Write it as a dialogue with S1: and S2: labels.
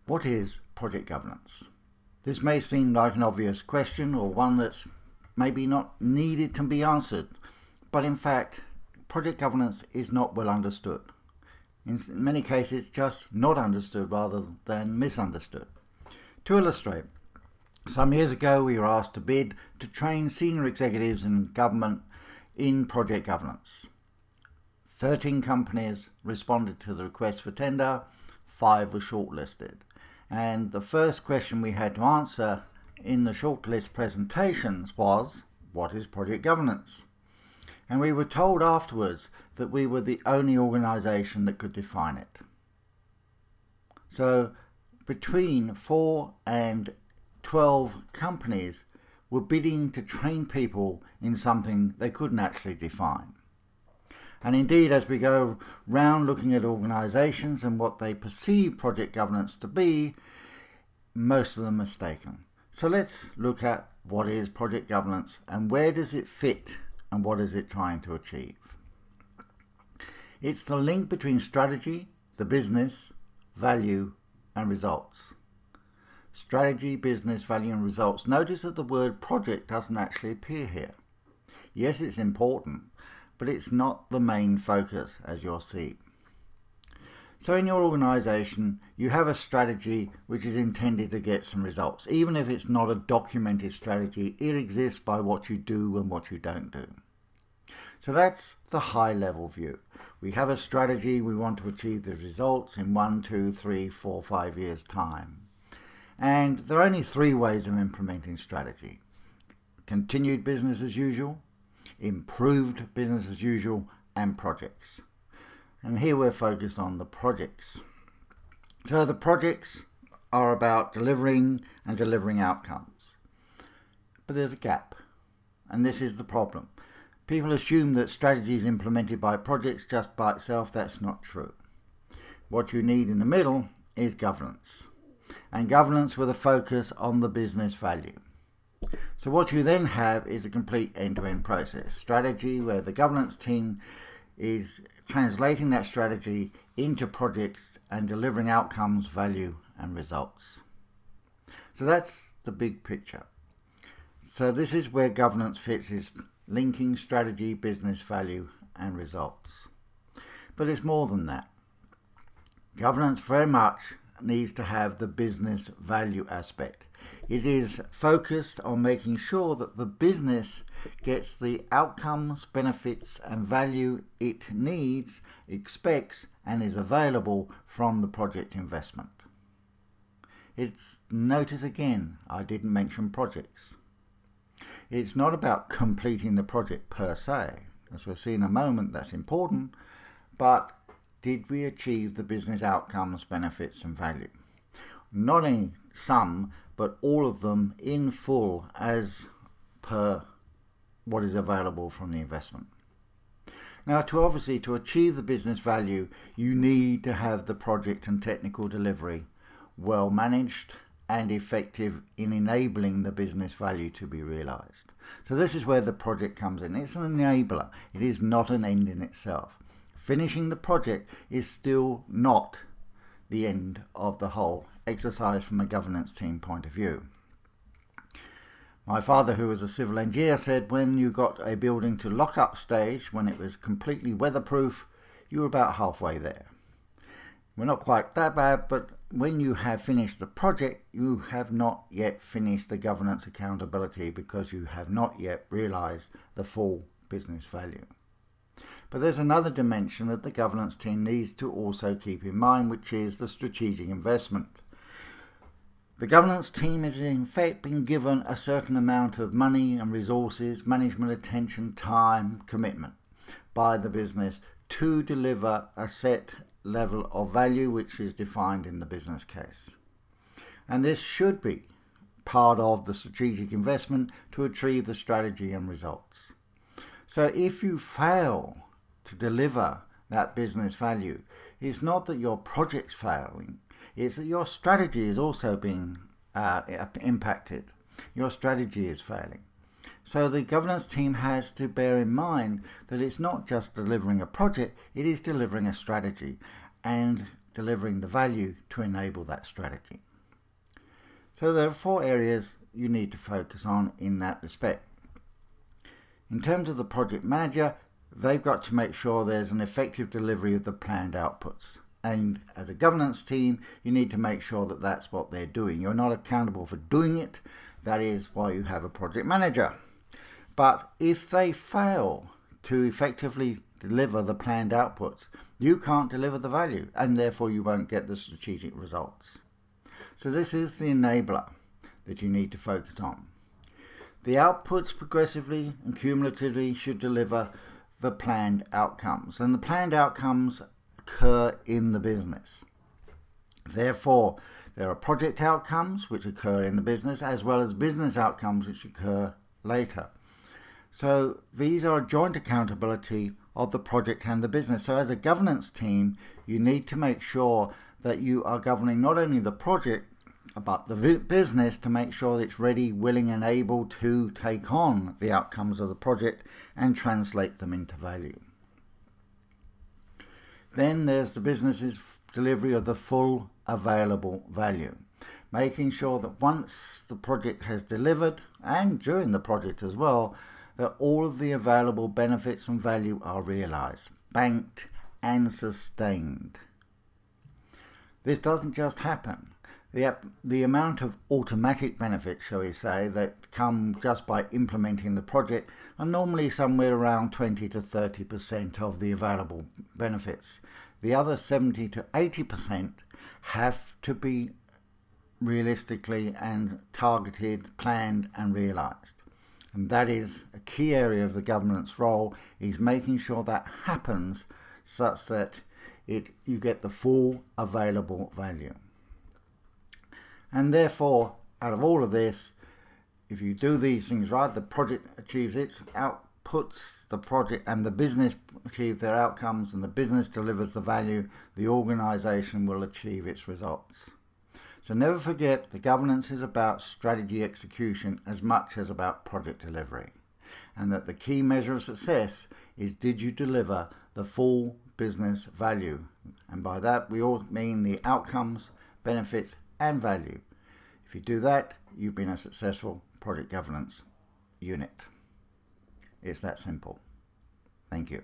S1: What is project governance? This may seem like an obvious question or one that's maybe not needed to be answered, but in fact, project governance is not well understood. In many cases, it's just not understood rather than misunderstood. To illustrate, some years ago we were asked to bid to train senior executives in government in project governance. 13 companies responded to the request for tender, 5 were shortlisted. And the first question we had to answer in the shortlist presentations was, what is project governance? And we were told afterwards that we were the only organisation that could define it. So between 4 and 12 companies were bidding to train people in something they couldn't actually define. And indeed, as we go round looking at organisations and what they perceive project governance to be, most of them are mistaken. So let's look at what is project governance and where does it fit and what is it trying to achieve. It's the link between strategy, the business, value and results. Strategy, business, value and results. Notice that the word project doesn't actually appear here. Yes, it's important, but it's not the main focus, as you'll see. So in your organisation, you have a strategy which is intended to get some results. Even if it's not a documented strategy, it exists by what you do and what you don't do. So that's the high level view. We have a strategy, we want to achieve the results in 1, 2, 3, 4, 5 years' time. And there are only 3 ways of implementing strategy. Continued business as usual, improved business as usual, and projects. And here we're focused on the projects. So the projects are about delivering outcomes. But there's a gap, and this is the problem. People assume that strategy is implemented by projects just by itself. That's not true. What you need in the middle is governance, and governance with a focus on the business value. So what you then have is a complete end-to-end process. Strategy where the governance team is translating that strategy into projects and delivering outcomes, value and results. So that's the big picture. So this is where governance fits, is linking strategy, business value and results. But it's more than that. Governance very much needs to have the business value aspect. It is focused on making sure that the business gets the outcomes, benefits and value it needs, expects and is available from the project investment. Notice again, I didn't mention projects. It's not about completing the project per se. As we'll see in a moment, that's important, but did we achieve the business outcomes, benefits and value? Not only some, but all of them in full as per what is available from the investment. Now, to achieve the business value, you need to have the project and technical delivery well managed and effective in enabling the business value to be realized. So this is where the project comes in. It's an enabler. It is not an end in itself. Finishing the project is still not the end of the whole exercise from a governance team point of view. My father, who was a civil engineer, said when you got a building to lock-up stage, when it was completely weatherproof, you were about halfway there. We're not quite that bad, but when you have finished the project, you have not yet finished the governance accountability because you have not yet realized the full business value. But there's another dimension that the governance team needs to also keep in mind, which is the strategic investment. The governance team has in fact been given a certain amount of money and resources, management attention, time, commitment by the business to deliver a set level of value which is defined in the business case. And this should be part of the strategic investment to achieve the strategy and results. So if you fail to deliver that business value, it's not that your project's failing, it's that your strategy is also being impacted. Your strategy is failing. So the governance team has to bear in mind that it's not just delivering a project, it is delivering a strategy. And delivering the value to enable that strategy. So there are 4 areas you need to focus on in that respect. In terms of the project manager, they've got to make sure there's an effective delivery of the planned outputs. And as a governance team, you need to make sure that that's what they're doing. You're not accountable for doing it. That is why you have a project manager. But if they fail to effectively deliver the planned outputs, you can't deliver the value, and therefore you won't get the strategic results. So this is the enabler that you need to focus on. The outputs progressively and cumulatively should deliver the planned outcomes, and the planned outcomes occur in the business. Therefore, there are project outcomes which occur in the business as well as business outcomes which occur later. So these are a joint accountability of the project and the business. So as a governance team, you need to make sure that you are governing not only the project but the business to make sure that it's ready, willing and able to take on the outcomes of the project and translate them into value. Then there's the business's delivery of the full available value, making sure that once the project has delivered and during the project as well, that all of the available benefits and value are realized, banked and sustained. This doesn't just happen. The amount of automatic benefits, shall we say, that come just by implementing the project are normally somewhere around 20 to 30% of the available benefits. The other 70 to 80% have to be realistically and targeted, planned and realized. And that is a key area of the governance role, is making sure that happens such that you get the full available value. And therefore, out of all of this, if you do these things right, the project achieves its outputs, the project and the business achieve their outcomes, and the business delivers the value, the organization will achieve its results. So never forget, the governance is about strategy execution as much as about project delivery. And that the key measure of success is, did you deliver the full business value? And by that we all mean the outcomes, benefits and value. If you do that, you've been a successful project governance unit. It's that simple. Thank you.